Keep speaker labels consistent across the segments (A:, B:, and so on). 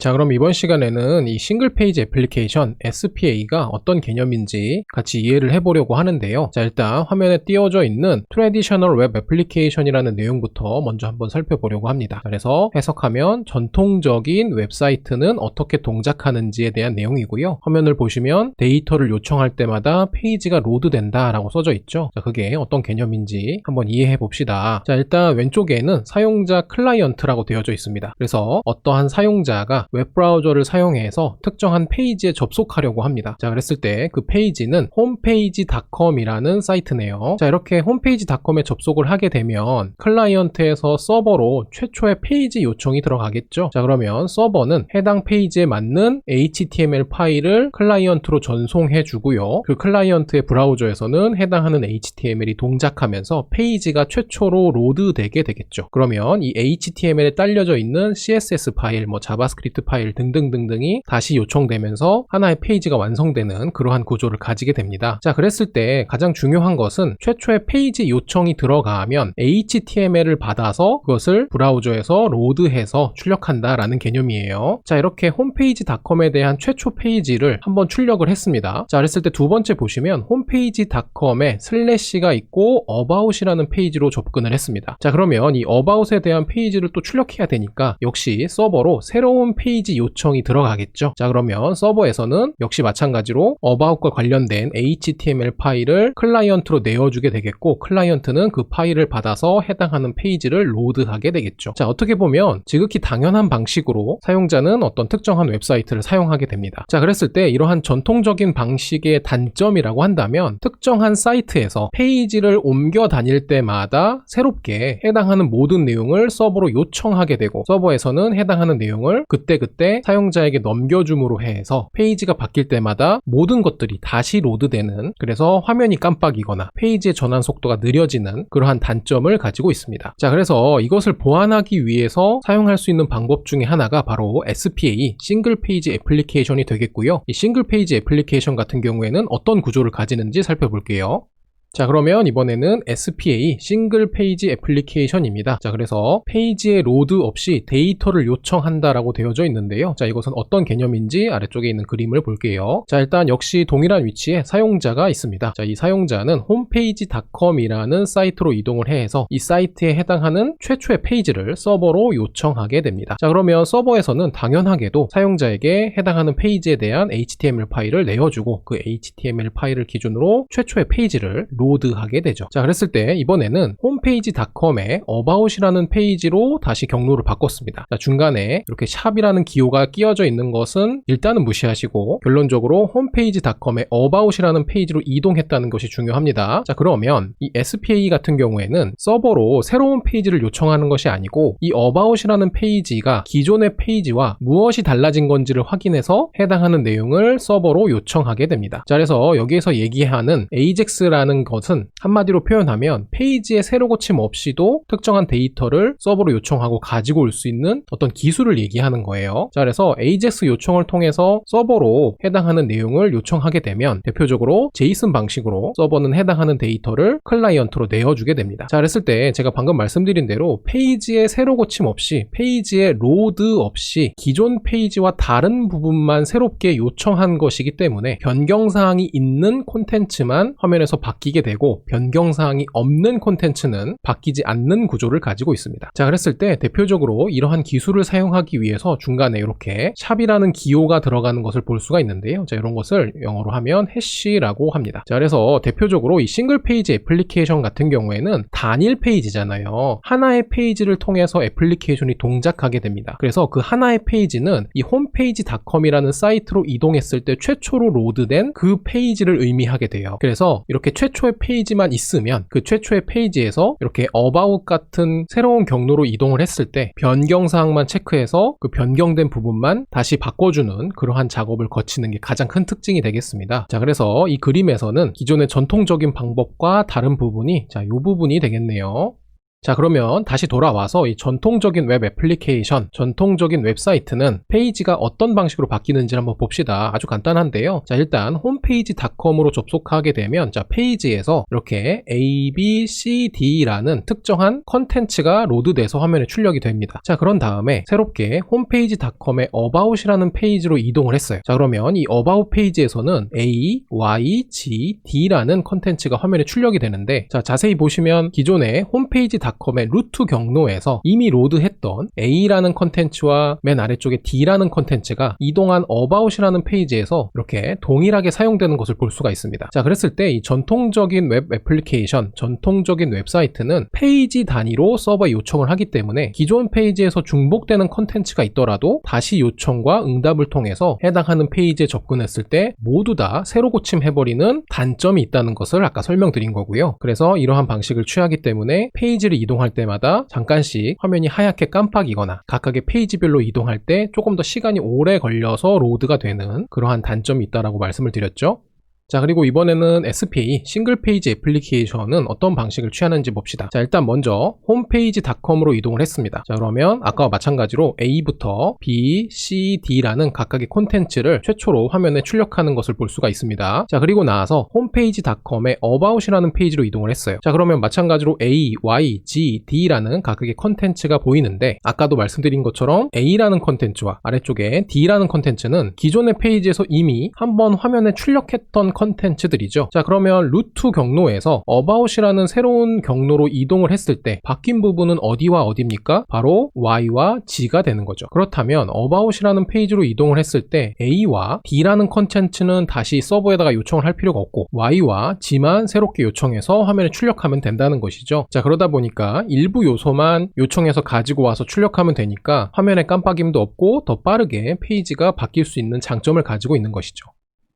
A: 자, 그럼 이번 시간에는 이 싱글 페이지 애플리케이션 SPA가 어떤 개념인지 같이 이해를 해보려고 하는데요. 자, 일단 화면에 띄워져 있는 트래디셔널 웹 애플리케이션이라는 내용부터 먼저 한번 살펴보려고 합니다. 그래서 해석하면 전통적인 웹사이트는 어떻게 동작하는지에 대한 내용이고요. 화면을 보시면 데이터를 요청할 때마다 페이지가 로드된다 라고 써져 있죠. 자, 그게 어떤 개념인지 한번 이해해 봅시다. 자, 일단 왼쪽에는 사용자 클라이언트라고 되어져 있습니다. 그래서 어떠한 사용자가 웹브라우저를 사용해서 특정한 페이지에 접속하려고 합니다. 자, 그랬을 때 그 페이지는 홈페이지닷컴이라는 사이트네요. 자, 이렇게 홈페이지닷컴에 접속을 하게 되면 클라이언트에서 서버로 최초의 페이지 요청이 들어가겠죠. 자, 그러면 서버는 해당 페이지에 맞는 HTML 파일을 클라이언트로 전송해 주고요. 그 클라이언트의 브라우저에서는 해당하는 HTML이 동작하면서 페이지가 최초로 로드되게 되겠죠. 그러면 이 HTML에 딸려져 있는 CSS 파일, 자바스크립트 파일 등등등등이 다시 요청되면서 하나의 페이지가 완성되는 그러한 구조를 가지게 됩니다. 자, 그랬을 때 가장 중요한 것은 최초의 페이지 요청이 들어가면 HTML을 받아서 그것을 브라우저에서 로드해서 출력한다라는 개념이에요. 자, 이렇게 홈페이지닷컴에 대한 최초 페이지를 한번 출력을 했습니다. 자, 그랬을 때 두 번째 보시면 홈페이지닷컴에 슬래시가 있고 about이라는 페이지로 접근을 했습니다. 자, 그러면 이 about에 대한 페이지를 또 출력해야 되니까 역시 서버로 새로운 페이지 요청이 들어가겠죠. 자, 그러면 서버에서는 역시 마찬가지로 about과 관련된 HTML 파일을 클라이언트로 내어주게 되겠고, 클라이언트는 그 파일을 받아서 해당하는 페이지를 로드하게 되겠죠. 자, 어떻게 보면 지극히 당연한 방식으로 사용자는 어떤 특정한 웹사이트를 사용하게 됩니다. 자, 그랬을 때 이러한 전통적인 방식의 단점이라고 한다면 특정한 사이트에서 페이지를 옮겨 다닐 때마다 새롭게 해당하는 모든 내용을 서버로 요청하게 되고, 서버에서는 해당하는 내용을 그때그때 사용자에게 넘겨줌으로 해서 페이지가 바뀔 때마다 모든 것들이 다시 로드되는, 그래서 화면이 깜빡이거나 페이지의 전환 속도가 느려지는 그러한 단점을 가지고 있습니다. 자, 그래서 이것을 보완하기 위해서 사용할 수 있는 방법 중에 하나가 바로 SPA, 싱글 페이지 애플리케이션이 되겠고요. 이 싱글 페이지 애플리케이션 같은 경우에는 어떤 구조를 가지는지 살펴볼게요. 자, 그러면 이번에는 SPA, 싱글 페이지 애플리케이션입니다. 자, 그래서 페이지에 로드 없이 데이터를 요청한다라고 되어져 있는데요. 자, 이것은 어떤 개념인지 아래쪽에 있는 그림을 볼게요. 자, 일단 역시 동일한 위치에 사용자가 있습니다. 자, 이 사용자는 홈페이지닷컴이라는 사이트로 이동을 해서 이 사이트에 해당하는 최초의 페이지를 서버로 요청하게 됩니다. 자, 그러면 서버에서는 당연하게도 사용자에게 해당하는 페이지에 대한 HTML 파일을 내어주고, 그 HTML 파일을 기준으로 최초의 페이지를 로드하게 되죠. 자, 그랬을 때 이번에는 홈페이지닷컴의 about이라는 페이지로 다시 경로를 바꿨습니다. 자, 중간에 이렇게 샵이라는 기호가 끼워져 있는 것은 일단은 무시하시고 결론적으로 홈페이지닷컴의 about이라는 페이지로 이동했다는 것이 중요합니다. 자, 그러면 이 SPA 같은 경우에는 서버로 새로운 페이지를 요청하는 것이 아니고 이 about이라는 페이지가 기존의 페이지와 무엇이 달라진 건지를 확인해서 해당하는 내용을 서버로 요청하게 됩니다. 자, 그래서 여기에서 얘기하는 AJAX라는 것은 한마디로 표현하면 페이지에 새로 고침 없이도 특정한 데이터를 서버로 요청하고 가지고 올 수 있는 어떤 기술을 얘기하는 거예요. 자, 그래서 AJAX 요청을 통해서 서버로 해당하는 내용을 요청하게 되면 대표적으로 JSON 방식으로 서버는 해당하는 데이터를 클라이언트로 내어주게 됩니다. 자, 그랬을 때 제가 방금 말씀드린 대로 페이지에 새로 고침 없이, 페이지에 로드 없이 기존 페이지와 다른 부분만 새롭게 요청한 것이기 때문에 변경사항이 있는 콘텐츠만 화면에서 바뀌게 되고 변경사항이 없는 콘텐츠는 바뀌지 않는 구조를 가지고 있습니다. 자, 그랬을 때 대표적으로 이러한 기술을 사용하기 위해서 중간에 이렇게 샵이라는 기호가 들어가는 것을 볼 수가 있는데요. 자, 이런 것을 영어로 하면 해시라고 합니다. 자, 그래서 대표적으로 이 싱글 페이지 애플리케이션 같은 경우에는 단일 페이지잖아요. 하나의 페이지를 통해서 애플리케이션이 동작하게 됩니다. 그래서 그 하나의 페이지는 이 홈페이지닷컴이라는 사이트로 이동했을 때 최초로 로드된 그 페이지를 의미하게 돼요. 그래서 이렇게 최초의 페이지만 있으면 그 최초의 페이지에서 이렇게 about 같은 새로운 경로로 이동을 했을 때 변경사항만 체크해서 그 변경된 부분만 다시 바꿔주는 그러한 작업을 거치는 게 가장 큰 특징이 되겠습니다. 자, 그래서 이 그림에서는 기존의 전통적인 방법과 다른 부분이 이 부분이 되겠네요. 자, 그러면 다시 돌아와서 이 전통적인 웹 애플리케이션, 전통적인 웹사이트는 페이지가 어떤 방식으로 바뀌는지 한번 봅시다. 아주 간단한데요. 자, 일단 홈페이지.com으로 접속하게 되면 자, 페이지에서 이렇게 A, B, C, D라는 특정한 컨텐츠가 로드돼서 화면에 출력이 됩니다. 자, 그런 다음에 새롭게 홈페이지.com의 About이라는 페이지로 이동을 했어요. 자, 그러면 이 About 페이지에서는 A, Y, G, D라는 컨텐츠가 화면에 출력이 되는데 자, 자세히 보시면 기존의 홈페이지.com의 루트 경로에서 이미 로드했던 A라는 컨텐츠와 맨 아래쪽에 D라는 컨텐츠가 이동한 About이라는 페이지에서 이렇게 동일하게 사용되는 것을 볼 수가 있습니다. 자, 그랬을 때 이 전통적인 웹 애플리케이션, 전통적인 웹사이트는 페이지 단위로 서버에 요청을 하기 때문에 기존 페이지에서 중복되는 컨텐츠가 있더라도 다시 요청과 응답을 통해서 해당하는 페이지에 접근했을 때 모두 다 새로 고침해버리는 단점이 있다는 것을 아까 설명드린 거고요. 그래서 이러한 방식을 취하기 때문에 페이지를 이동할 때마다 잠깐씩 화면이 하얗게 깜빡이거나 각각의 페이지별로 이동할 때 조금 더 시간이 오래 걸려서 로드가 되는 그러한 단점이 있다라고 말씀을 드렸죠. 자, 그리고 이번에는 SPA, 싱글 페이지 애플리케이션은 어떤 방식을 취하는지 봅시다. 자, 일단 먼저 홈페이지.com으로 이동을 했습니다. 자, 그러면 아까와 마찬가지로 A부터 B, C, D라는 각각의 콘텐츠를 최초로 화면에 출력하는 것을 볼 수가 있습니다. 자, 그리고 나서 홈페이지.com의 About이라는 페이지로 이동을 했어요. 자, 그러면 마찬가지로 A, Y, G, D라는 각각의 콘텐츠가 보이는데 아까도 말씀드린 것처럼 A라는 콘텐츠와 아래쪽에 D라는 콘텐츠는 기존의 페이지에서 이미 한번 화면에 출력했던 컨텐츠들이죠. 자, 그러면 루트 경로에서 About이라는 새로운 경로로 이동을 했을 때 바뀐 부분은 어디와 어디입니까? 바로 Y와 G가 되는 거죠. 그렇다면 About이라는 페이지로 이동을 했을 때 A와 D라는 컨텐츠는 다시 서버에다가 요청을 할 필요가 없고 Y와 G만 새롭게 요청해서 화면에 출력하면 된다는 것이죠. 자, 그러다 보니까 일부 요소만 요청해서 가지고 와서 출력하면 되니까 화면에 깜빡임도 없고 더 빠르게 페이지가 바뀔 수 있는 장점을 가지고 있는 것이죠.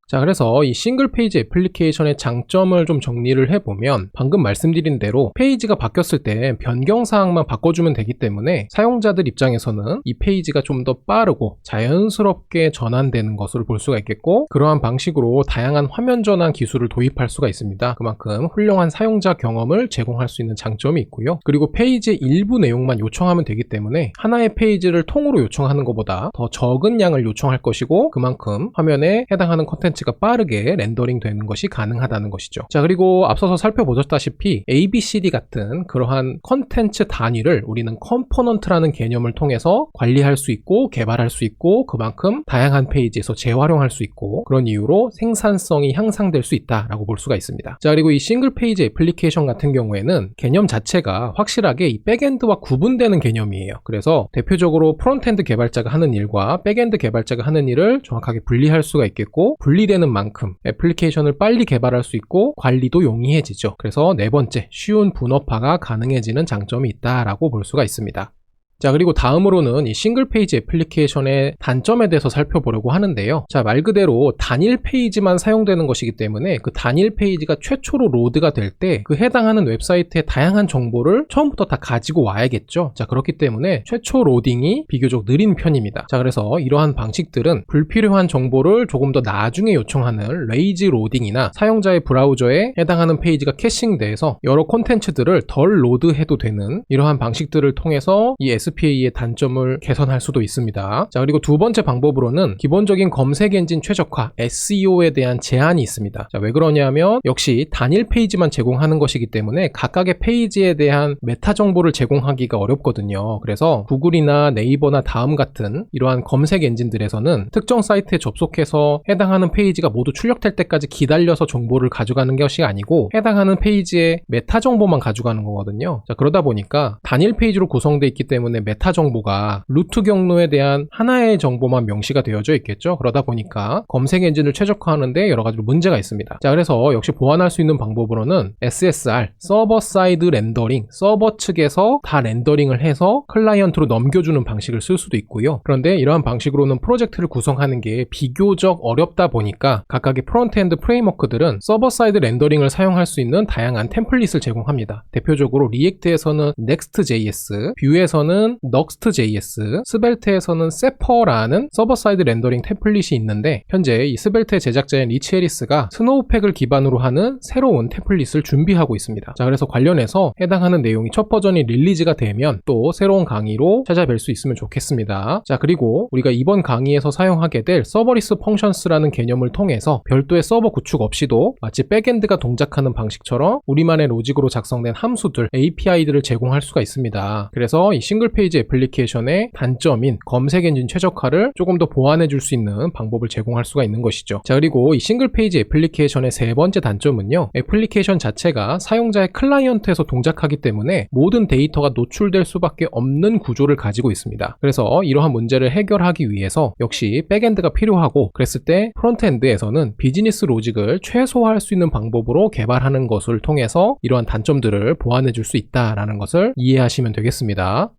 A: 자, 그래서 이 싱글 페이지 애플리케이션의 장점을 좀 정리를 해보면 방금 말씀드린 대로 페이지가 바뀌었을 때 변경사항만 바꿔주면 되기 때문에 사용자들 입장에서는 이 페이지가 좀 더 빠르고 자연스럽게 전환되는 것으로 볼 수가 있겠고 그러한 방식으로 다양한 화면 전환 기술을 도입할 수가 있습니다. 그만큼 훌륭한 사용자 경험을 제공할 수 있는 장점이 있고요. 그리고 페이지의 일부 내용만 요청하면 되기 때문에 하나의 페이지를 통으로 요청하는 것보다 더 적은 양을 요청할 것이고 그만큼 화면에 해당하는 컨텐츠가 빠르게 렌더링 되는 것이 가능하다는 것이죠. 자, 그리고 앞서서 살펴보셨다시피 A, B, C, D 같은 그러한 컨텐츠 단위를 우리는 컴포넌트라는 개념을 통해서 관리할 수 있고 개발할 수 있고 그만큼 다양한 페이지에서 재활용할 수 있고 그런 이유로 생산성이 향상될 수 있다라고 볼 수가 있습니다. 자, 그리고 이 싱글 페이지 애플리케이션 같은 경우에는 개념 자체가 확실하게 이 백엔드와 구분되는 개념이에요. 그래서 대표적으로 프론트엔드 개발자가 하는 일과 백엔드 개발자가 하는 일을 정확하게 분리할 수가 있겠고 분리되는 만큼 애플리케이션을 빨리 개발할 수 있고 관리도 용이해지죠. 그래서 네 번째, 쉬운 분업화가 가능해지는 장점이 있다라고 볼 수가 있습니다. 자, 그리고 다음으로는 이 싱글 페이지 애플리케이션의 단점에 대해서 살펴보려고 하는데요. 자, 말 그대로 단일 페이지만 사용되는 것이기 때문에 그 단일 페이지가 최초로 로드가 될 때 그 해당하는 웹사이트의 다양한 정보를 처음부터 다 가지고 와야겠죠. 자, 그렇기 때문에 최초 로딩이 비교적 느린 편입니다. 자, 그래서 이러한 방식들은 불필요한 정보를 조금 더 나중에 요청하는 레이지 로딩이나 사용자의 브라우저에 해당하는 페이지가 캐싱돼서 여러 콘텐츠들을 덜 로드해도 되는 이러한 방식들을 통해서 이 SPA의 단점을 개선할 수도 있습니다. 자, 그리고 두 번째 방법으로는 기본적인 검색 엔진 최적화, SEO에 대한 제한이 있습니다. 자, 왜 그러냐면 역시 단일 페이지만 제공하는 것이기 때문에 각각의 페이지에 대한 메타 정보를 제공하기가 어렵거든요. 그래서 구글이나 네이버나 다음 같은 이러한 검색 엔진들에서는 특정 사이트에 접속해서 해당하는 페이지가 모두 출력될 때까지 기다려서 정보를 가져가는 것이 아니고 해당하는 페이지의 메타 정보만 가져가는 거거든요. 자, 그러다 보니까 단일 페이지로 구성되어 있기 때문에 메타 정보가 루트 경로에 대한 하나의 정보만 명시가 되어져 있겠죠. 그러다 보니까 검색 엔진을 최적화하는데 여러 가지로 문제가 있습니다. 자, 그래서 역시 보완할 수 있는 방법으로는 SSR, 서버 사이드 렌더링, 서버 측에서 다 렌더링을 해서 클라이언트로 넘겨주는 방식을 쓸 수도 있고요. 그런데 이러한 방식으로는 프로젝트를 구성하는 게 비교적 어렵다 보니까 각각의 프론트엔드 프레임워크들은 서버 사이드 렌더링을 사용할 수 있는 다양한 템플릿을 제공합니다. 대표적으로 리액트에서는 Next.js, 뷰에서는 Next.js에서는 Next.js, 스벨트에서는 Sepper라는 서버-사이드 렌더링 템플릿이 있는데 현재 이 스벨트의 제작자인 리치 해리스가 스노우팩을 기반으로 하는 새로운 템플릿을 준비하고 있습니다. 자, 그래서 관련해서 해당하는 내용이 첫 버전이 릴리즈가 되면 또 새로운 강의로 찾아뵐 수 있으면 좋겠습니다. 자, 그리고 우리가 이번 강의에서 사용하게 될 서버리스 펑션스라는 개념을 통해서 별도의 서버 구축 없이도 마치 백엔드가 동작하는 방식처럼 우리만의 로직으로 작성된 함수들, API들을 제공할 수가 있습니다. 그래서 이 싱글 페이지 애플리케이션의 단점인 검색 엔진 최적화를 조금 더 보완해 줄 수 있는 방법을 제공할 수가 있는 것이죠. 자, 그리고 이 싱글 페이지 애플리케이션의 세 번째 단점은요, 애플리케이션 자체가 사용자의 클라이언트에서 동작하기 때문에 모든 데이터가 노출될 수밖에 없는 구조를 가지고 있습니다. 그래서 이러한 문제를 해결하기 위해서 역시 백엔드가 필요하고, 그랬을 때 프론트엔드에서는 비즈니스 로직을 최소화할 수 있는 방법으로 개발하는 것을 통해서 이러한 단점들을 보완해 줄 수 있다라는 것을 이해하시면 되겠습니다.